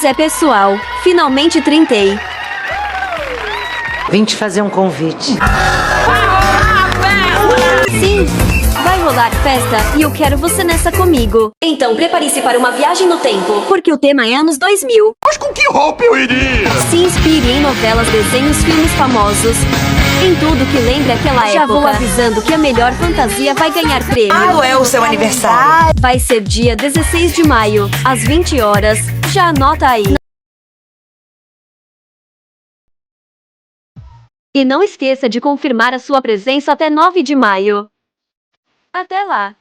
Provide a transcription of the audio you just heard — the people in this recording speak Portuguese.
Pois é, pessoal, finalmente trintei. Vim te fazer um convite. Sim, vai rolar festa e eu quero você nessa comigo. Então prepare-se para uma viagem no tempo, porque o tema é anos 2000. Mas com que roupa eu iria? Se inspire em novelas, desenhos, filmes famosos. Em tudo que lembre aquela época. Já vou avisando que a melhor fantasia vai ganhar prêmio. Quando é o seu aniversário? Vai ser dia 16 de maio, às 20 horas. Já anota aí. E não esqueça de confirmar a sua presença até 9 de maio. Até lá!